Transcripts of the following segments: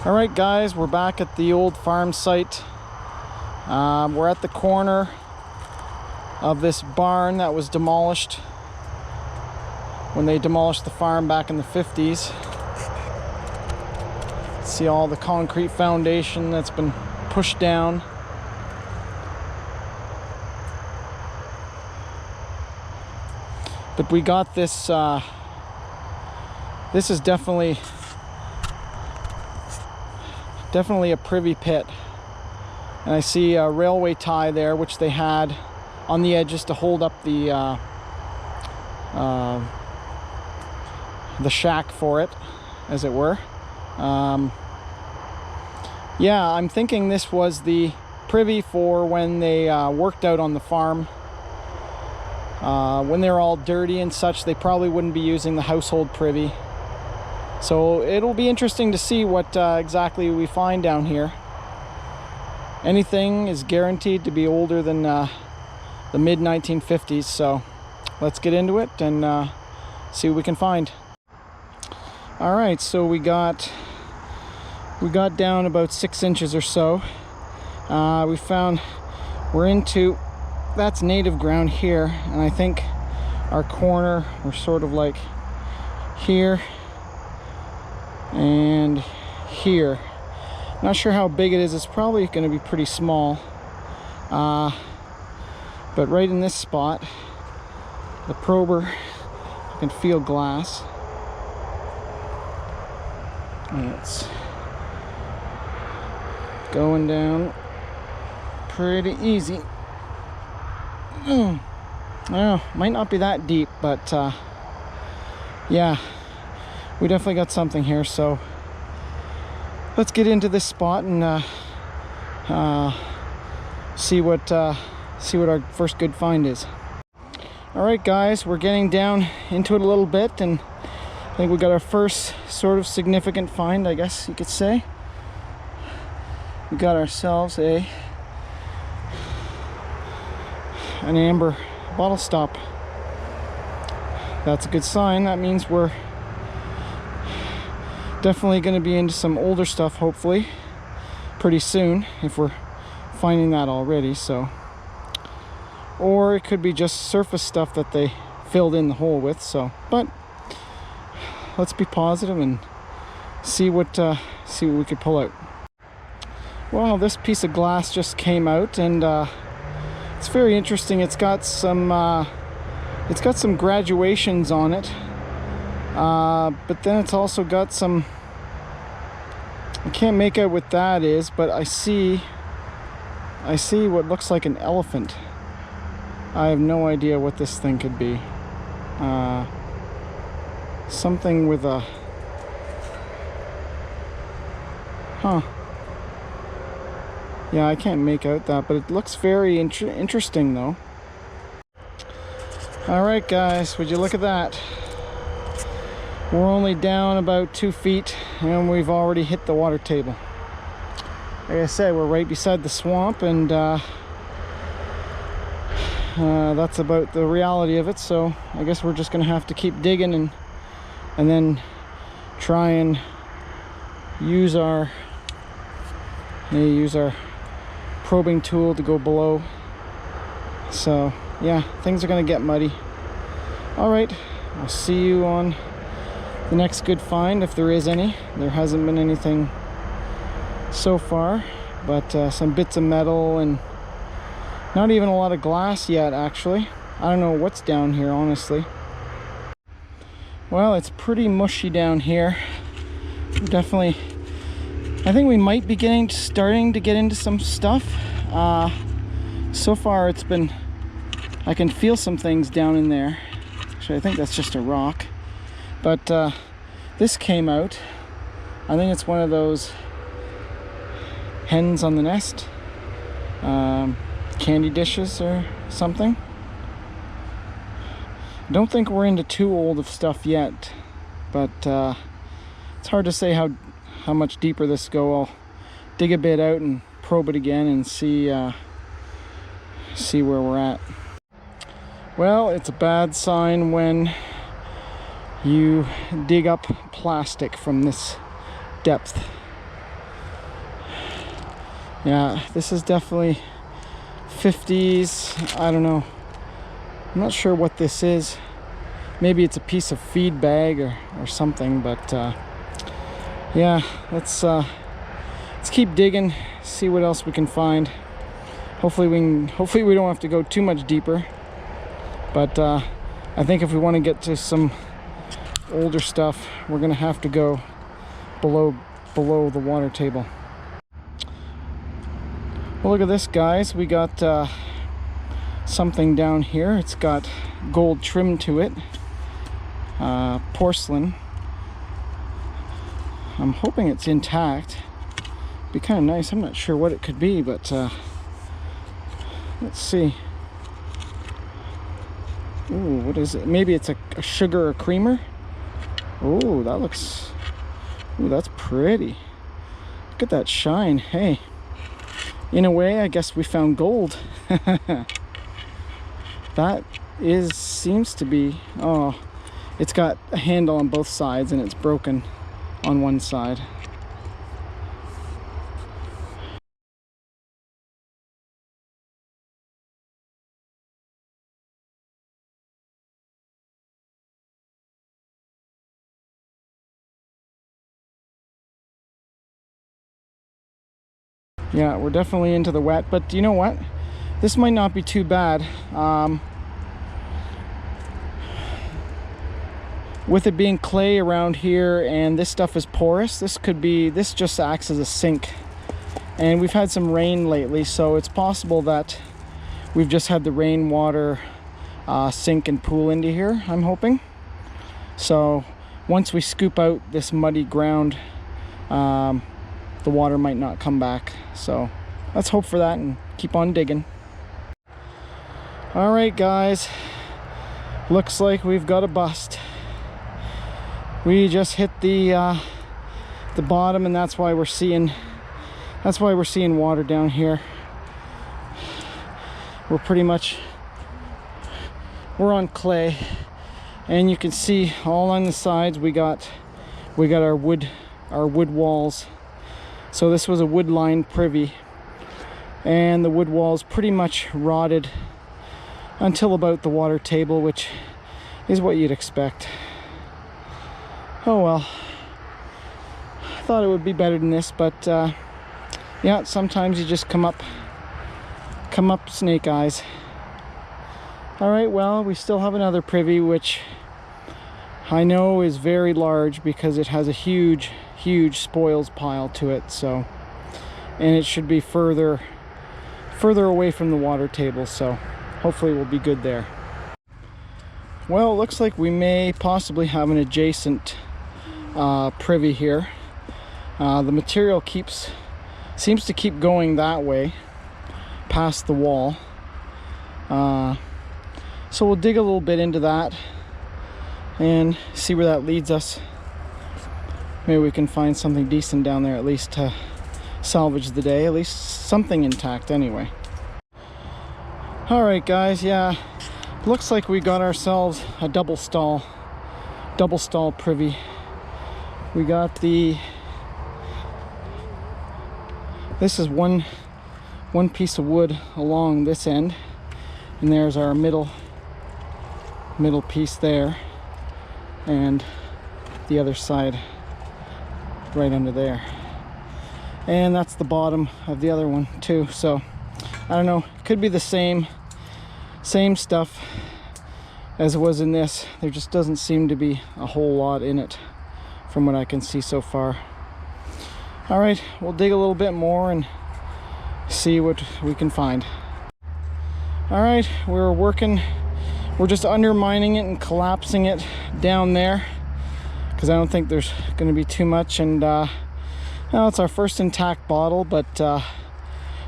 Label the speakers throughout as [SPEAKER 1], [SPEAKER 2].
[SPEAKER 1] Alright guys, we're back at the old farm site. We're at the corner of this barn that was demolished when they demolished the farm back in the 50s. See all the concrete foundation that's been pushed down. But we got this, this is definitely a privy pit. And I see a railway tie there, which they had on the edges to hold up the shack for it, as it were. Yeah, I'm thinking this was the privy for when they worked out on the farm. When they're all dirty and such, they probably wouldn't be using the household privy. So it'll be interesting to see what exactly we find down here. Anything is guaranteed to be older than the mid-1950s, so let's get into it and see what we can find. Alright, so we got down about 6 inches or so. We're into, that's native ground here, and I think our corner, we're sort of like here and here. Not sure how big it is. It's probably going to be pretty small, but right in this spot, the prober, I can feel glass. It's going down pretty easy. I don't know, might not be that deep, but yeah, we definitely got something here. So let's get into this spot and see what our first good find is. All right, guys, we're getting down into it a little bit, and I think we got our first sort of significant find, I guess you could say. We got ourselves an amber bottle stop. That's a good sign. That means we're definitely going to be into some older stuff, hopefully pretty soon, if we're finding that already. So, or it could be just surface stuff that they filled in the hole with. So, but let's be positive and see what we could pull out. Well, this piece of glass just came out, and it's very interesting. It's got some graduations on it, but then it's also got some, I can't make out what that is, but I see what looks like an elephant. I have no idea what this thing could be. Something with a, yeah, I can't make out that, but it looks very interesting though. Alright guys, would you look at that? We're only down about 2 feet and we've already hit the water table. Like I said, we're right beside the swamp, and that's about the reality of it. So I guess we're just gonna have to keep digging and then try and use our probing tool to go below. So yeah, things are gonna get muddy. All right, I'll see you on the next good find, if there is any. There hasn't been anything so far, but some bits of metal and not even a lot of glass yet, actually. I don't know what's down here, honestly. Well, it's pretty mushy down here. Definitely, I think we might be starting to get into some stuff. So far it's been, I can feel some things down in there. Actually, I think that's just a rock. But this came out. I think it's one of those hens on the nest, candy dishes or something. I don't think we're into too old of stuff yet, but it's hard to say how much deeper this go. I'll dig a bit out and probe it again and see where we're at. Well, it's a bad sign when you dig up plastic from this depth. Yeah, this is definitely 50s. I don't know. I'm not sure what this is. Maybe it's a piece of feed bag or something, but yeah, let's keep digging, see what else we can find. Hopefully we don't have to go too much deeper. But I think if we want to get to some older stuff, we're gonna have to go below the water table. Well, look at this, guys. We got something down here. It's got gold trim to it. Porcelain. I'm hoping it's intact. Be kind of nice. I'm not sure what it could be, but let's see. Ooh, what is it? Maybe it's a sugar or creamer. Ooh, that looks... Ooh, that's pretty. Look at that shine. Hey, in a way, I guess we found gold. That seems to be... Oh, it's got a handle on both sides and it's broken on one side. Yeah, we're definitely into the wet, but you know what? This might not be too bad. With it being clay around here and this stuff is porous, this just acts as a sink. And we've had some rain lately, so it's possible that we've just had the rainwater sink and pool into here, I'm hoping. So once we scoop out this muddy ground, the water might not come back. So let's hope for that and keep on digging. All right, guys, looks like we've got a bust. We just hit the bottom, and that's why we're seeing water down here. We're on clay, and you can see all on the sides we got our wood walls. So this was a wood lined privy, and the wood walls pretty much rotted until about the water table, which is what you'd expect. Oh well, I thought it would be better than this, but yeah, sometimes you just come up snake eyes. All right, well, we still have another privy, which I know is very large because it has a huge spoils pile to it. So, and it should be further away from the water table, so hopefully we'll be good there. Well, it looks like we may possibly have an adjacent privy here. The material seems to keep going that way past the wall. So we'll dig a little bit into that and see where that leads us. Maybe we can find something decent down there, at least to salvage the day, at least something intact anyway. All right, guys, yeah, looks like we got ourselves a double stall privy. We got this is one piece of wood along this end, and there's our middle piece there, and the other side right under there, and that's the bottom of the other one too. So I don't know, it could be the same stuff as it was in this. There just doesn't seem to be a whole lot in it from what I can see so far. All right, we'll dig a little bit more and see what we can find. All right, we're just undermining it and collapsing it down there because I don't think there's going to be too much. And well, it's our first intact bottle, but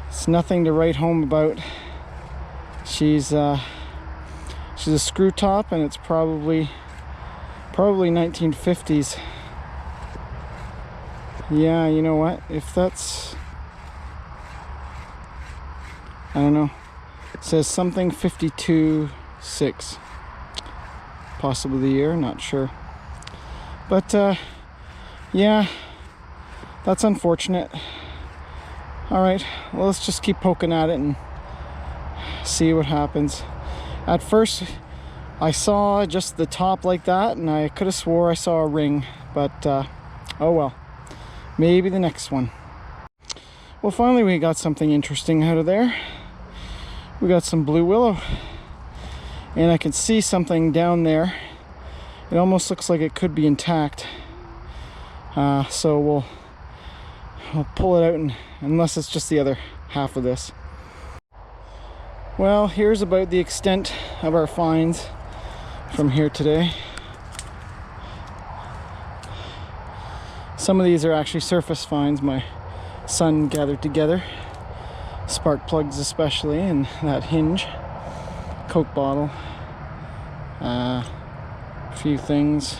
[SPEAKER 1] it's nothing to write home about. She's a screw top, and it's probably 1950s. Yeah, you know what? If that's, I don't know. It says something 52.6. Possibly the year, not sure. But yeah, that's unfortunate. All right, well, let's just keep poking at it and see what happens. At first I saw just the top like that, and I could have swore I saw a ring, but oh well, maybe the next one. Well, finally we got something interesting out of there. We got some blue willow, and I can see something down there. It almost looks like it could be intact, so we'll pull it out, and unless it's just the other half of this. Well, here's about the extent of our finds from here today. Some of these are actually surface finds my son gathered together, spark plugs especially, and that hinge, Coke bottle, a few things,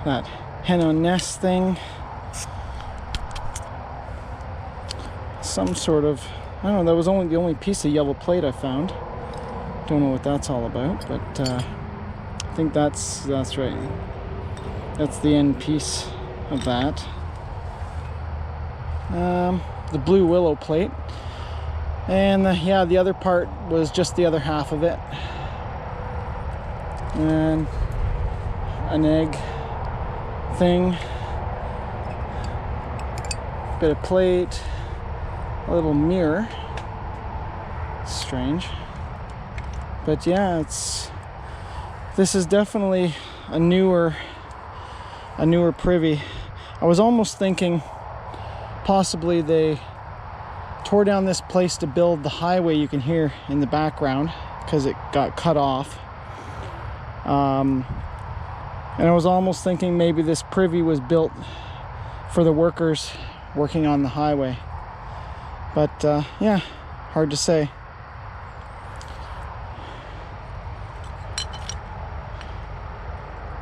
[SPEAKER 1] that hen on nest thing, some sort of, I don't know, that was only the only piece of yellow plate I found. Don't know what that's all about, but I think that's right. That's the end piece of that. The blue willow plate, and yeah, the other part was just the other half of it, and an egg thing, bit of plate, a little mirror. Strange, but yeah, this is definitely a newer Privy. I was almost thinking possibly they tore down this place to build the highway you can hear in the background, because it got cut off, and I was almost thinking maybe this Privy was built for the workers working on the highway, but yeah, hard to say.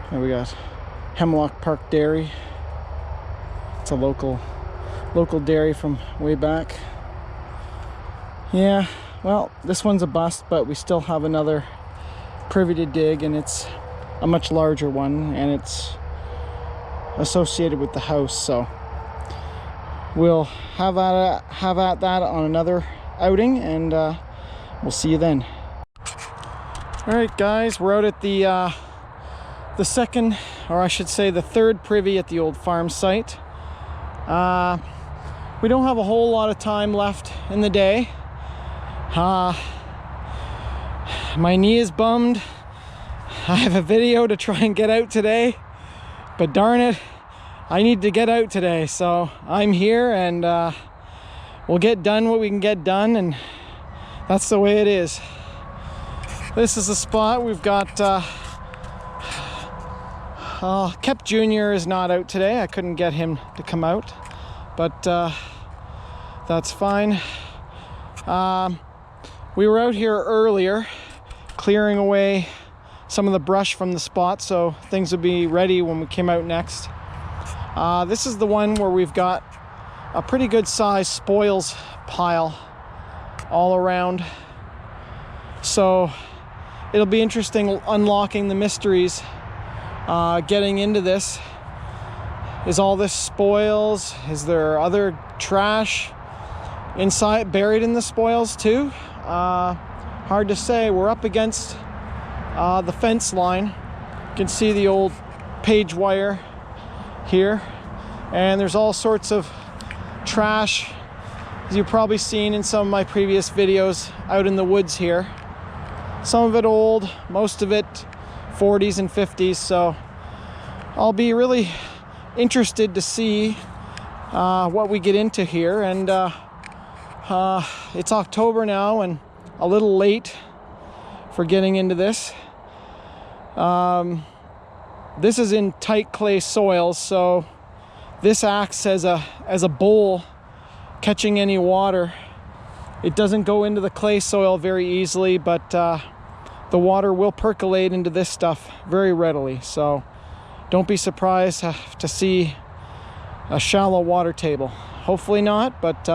[SPEAKER 1] Here we got Hemlock Park Dairy. It's a local dairy from way back. Yeah, well, this one's a bust, but we still have another Privy to dig, and it's a much larger one, and it's associated with the house, so we'll have at that on another outing, and we'll see you then. All right, guys, we're out at the second, or I should say the third Privy at the old farm site. We don't have a whole lot of time left in the day. My knee is bummed. I have a video to try and get out today, but darn it, I need to get out today, so I'm here, and we'll get done what we can get done, and that's the way it is. This is the spot. We've got Kep Jr. is not out today. I couldn't get him to come out, but that's fine. We were out here earlier clearing away some of the brush from the spot, so things would be ready when we came out next. This is the one where we've got a pretty good size spoils pile all around, so it'll be interesting unlocking the mysteries. Getting into this. Is all this spoils? Is there other trash inside, buried in the spoils too? Hard to say. We're up against the fence line. You can see the old page wire here, and there's all sorts of trash, as you've probably seen in some of my previous videos, out in the woods here. Some of it old, most of it 40s and 50s, so I'll be really interested to see what we get into here. And it's October now, and a little late for getting into this. This is in tight clay soils, so this acts as a bowl catching any water. It doesn't go into the clay soil very easily, but the water will percolate into this stuff very readily, so don't be surprised to see a shallow water table. Hopefully not, but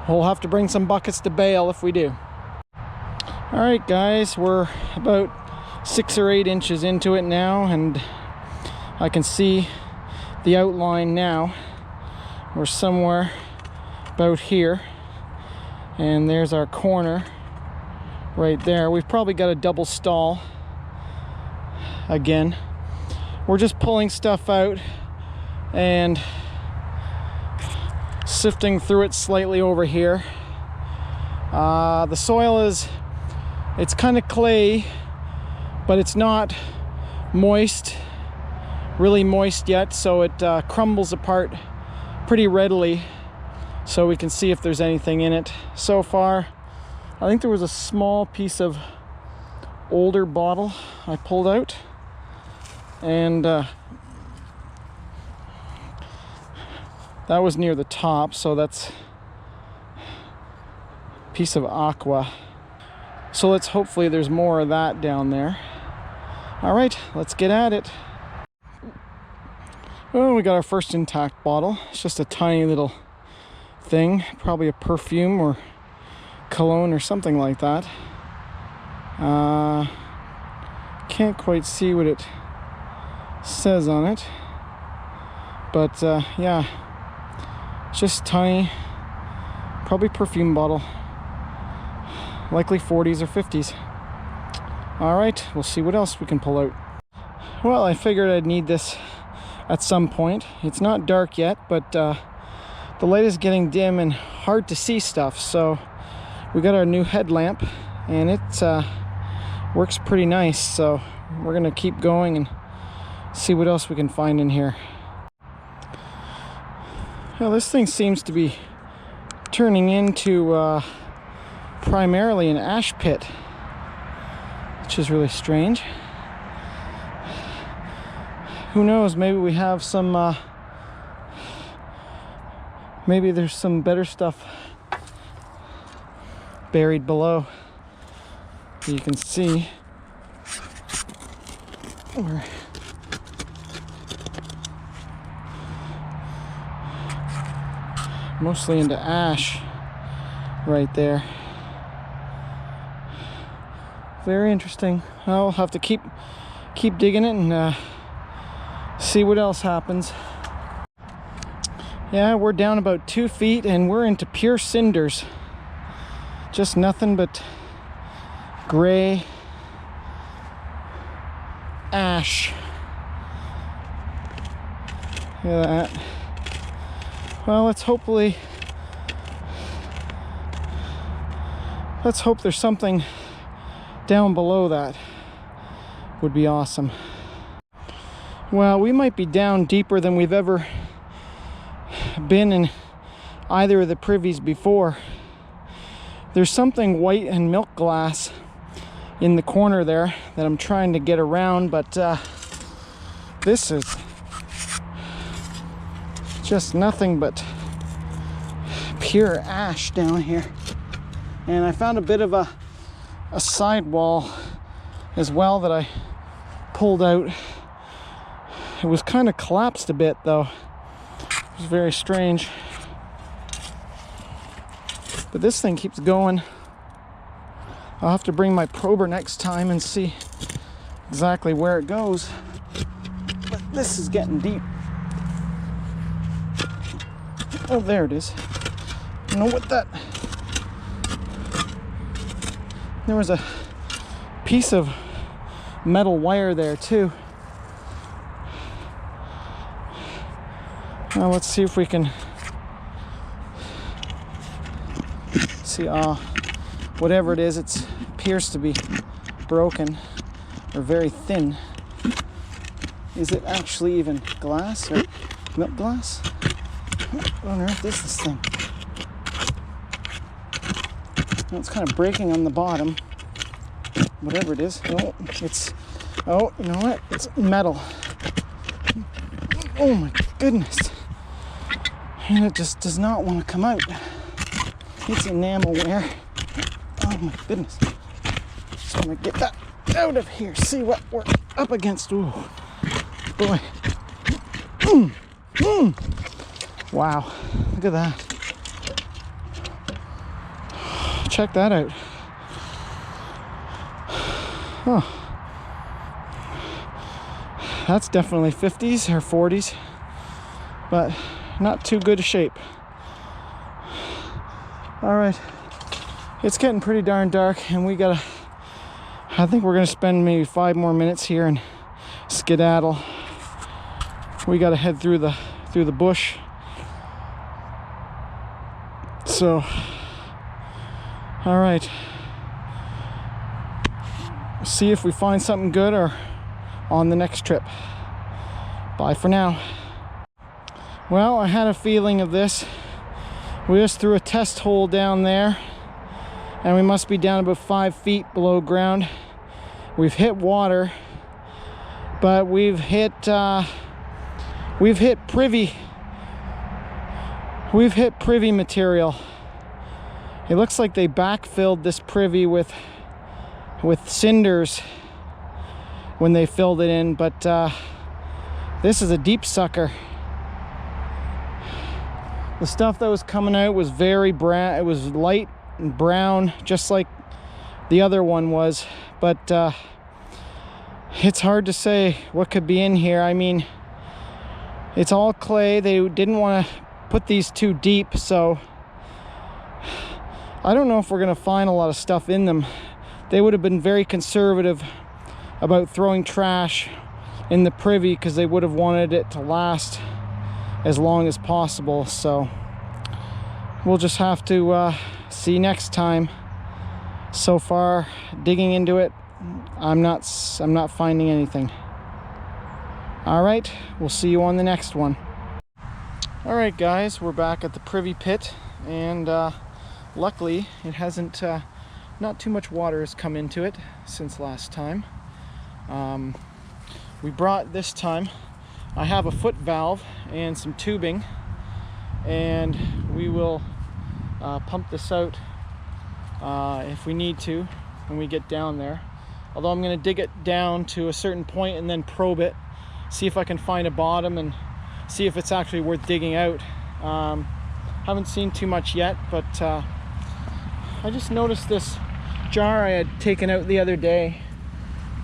[SPEAKER 1] we'll have to bring some buckets to bail if we do. All right, guys, we're about 6 or 8 inches into it now, and I can see the outline now. We're somewhere about here. And there's our corner right there. We've probably got a double stall again. We're just pulling stuff out and sifting through it slightly over here. The soil it's kind of clay, but it's not moist, really moist yet, so it crumbles apart pretty readily, so we can see if there's anything in it. So far, I think there was a small piece of older bottle I pulled out, and that was near the top, so that's a piece of aqua. So hopefully there's more of that down there. All right, let's get at it. Oh, we got our first intact bottle. It's just a tiny little thing, probably a perfume or cologne or something like that. Can't quite see what it says on it, but yeah, it's just tiny, probably perfume bottle, likely 40s or 50s. All right, we'll see what else we can pull out. Well, I figured I'd need this at some point. It's not dark yet, but the light is getting dim and hard to see stuff, so we got our new headlamp, and it works pretty nice, so we're gonna keep going and see what else we can find in here. Well, this thing seems to be turning into primarily an ash pit, which is really strange. Who knows, maybe we have some maybe there's some better stuff buried below. You can see we're mostly into ash right there. Very interesting. I'll have to keep digging it and see what else happens. Yeah, we're down about 2 feet and we're into pure cinders. Just nothing but gray ash. Look at that. Well, let's hope there's something down below that. Would be awesome. Well, we might be down deeper than we've ever been in either of the privies before. There's something white and milk glass in the corner there that I'm trying to get around, but this is just nothing but pure ash down here. And I found a bit of a sidewall as well that I pulled out. It was kind of collapsed a bit though. It was very strange. But this thing keeps going. I'll have to bring my prober next time and see exactly where it goes. But this is getting deep. Oh, there it is. You know what that... There was a piece of metal wire there too. Now let's see if we can see. Whatever it is, it appears to be broken or very thin. Is it actually even glass or milk glass? What on earth is this thing? Well, it's kind of breaking on the bottom. Whatever it is. Oh, oh, you know what? It's metal. Oh my goodness. And it just does not want to come out. It's enamelware. Oh my goodness. Just want to get that out of here. See what we're up against. Ooh, boy. Wow. Look at that. Check that out. Huh. That's definitely 50s or 40s, but not too good a shape. All right, it's getting pretty darn dark, and I think we're gonna spend maybe 5 more minutes here and skedaddle. We gotta head through the bush. So, all right. See if we find something good or on the next trip. Bye for now. Well, I had a feeling of this. We just threw a test hole down there, and we must be down about 5 feet below ground. We've hit water, but we've hit Privy. We've hit Privy material. It looks like they backfilled this Privy with cinders when they filled it in, but this is a deep sucker. The stuff that was coming out was very brown. It was light and brown, just like the other one was, but it's hard to say what could be in here. I mean, it's all clay. They didn't want to put these too deep, so I don't know if we're gonna find a lot of stuff in them. They would have been very conservative about throwing trash in the Privy because they would have wanted it to last as long as possible. So we'll just have to see next time. So far, digging into it, I'm not finding anything. All right, we'll see you on the next one. All right, guys, we're back at the Privy pit, and luckily it hasn't not too much water has come into it since last time. We brought this time, I have a foot valve and some tubing, and we will pump this out if we need to when we get down there. Although I'm going to dig it down to a certain point and then probe it, see if I can find a bottom and see if it's actually worth digging out. Haven't seen too much yet, but I just noticed this jar I had taken out the other day.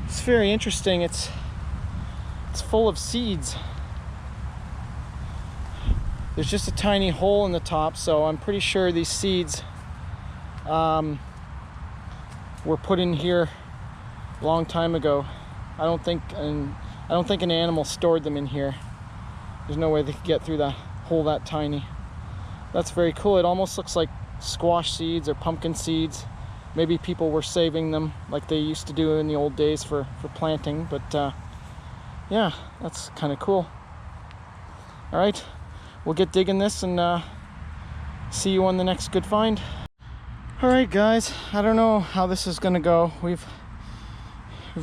[SPEAKER 1] It's very interesting. It's full of seeds. There's just a tiny hole in the top, so I'm pretty sure these seeds were put in here a long time ago. I don't think an animal stored them in here. There's no way they could get through that hole that tiny. That's very cool. It almost looks like squash seeds or pumpkin seeds. Maybe people were saving them like they used to do in the old days for planting, but yeah, that's kind of cool. All right, we'll get digging this and see you on the next good find. All right, guys, I don't know how this is gonna go. We've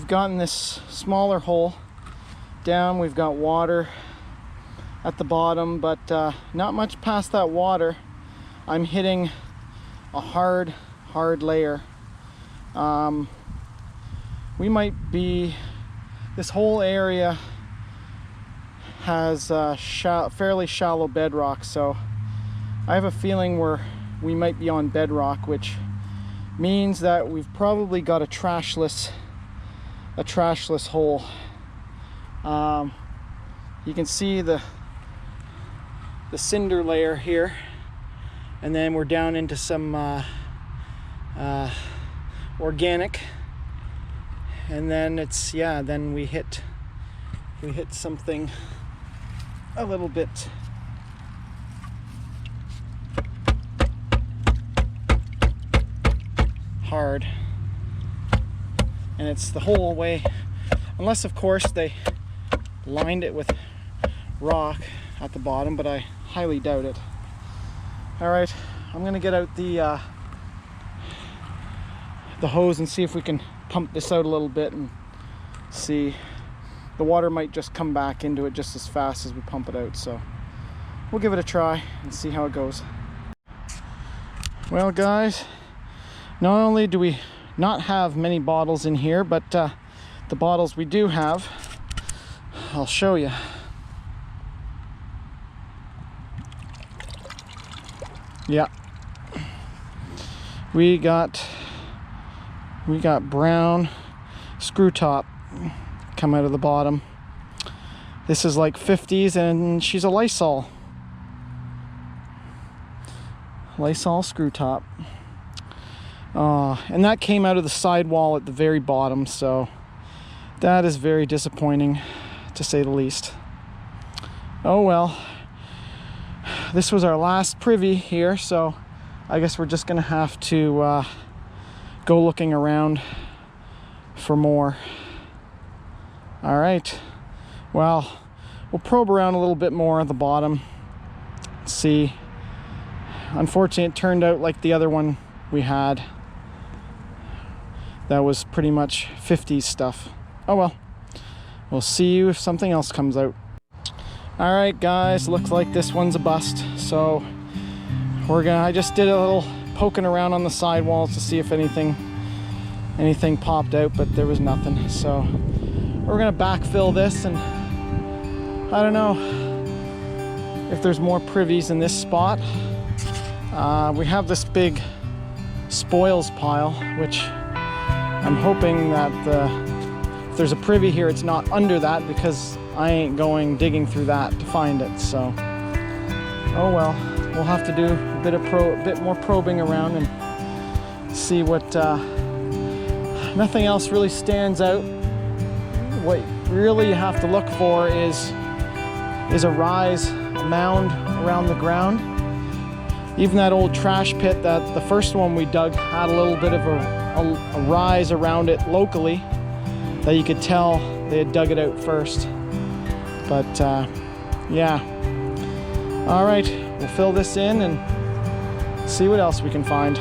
[SPEAKER 1] gotten this smaller hole down. We've got water at the bottom, but not much past that water. I'm hitting a hard layer. We might be, this whole area has fairly shallow bedrock, so I have a feeling we might be on bedrock, which means that we've probably got a trashless hole. You can see the cinder layer here, and then we're down into some organic, and then then we hit something a little bit hard, and it's the whole way, unless of course they lined it with rock at the bottom, but I highly doubt it. All right, I'm gonna get out the hose and see if we can pump this out a little bit and see. The water might just come back into it just as fast as we pump it out, so we'll give it a try and see how it goes. Well, guys, not only do we not have many bottles in here, but the bottles we do have, I'll show you. Yeah, we got brown screw top come out of the bottom. This is like 50s, and she's a Lysol Lysol screw top. And that came out of the sidewall at the very bottom, so that is very disappointing, to say the least. Oh well. This was our last privy here, so I guess we're just gonna have to go looking around for more. All right, well, we'll probe around a little bit more at the bottom. See, unfortunately it turned out like the other one we had. That was pretty much 50s stuff. Oh well, we'll see you if something else comes out. All right guys, looks like this one's a bust, so I just did a little poking around on the sidewalls to see if anything popped out, but there was nothing. So we're gonna backfill this, and I don't know if there's more privies in this spot. We have this big spoils pile, which I'm hoping that if there's a privy here, it's not under that, because I ain't going digging through that to find it. So, oh well, we'll have to do a bit more probing around and see what. Nothing else really stands out. What really you have to look for is a rise, a mound around the ground. Even that old trash pit, that the first one we dug, had a little bit of a rise around it locally that you could tell they had dug it out first. But yeah. All right, we'll fill this in and see what else we can find.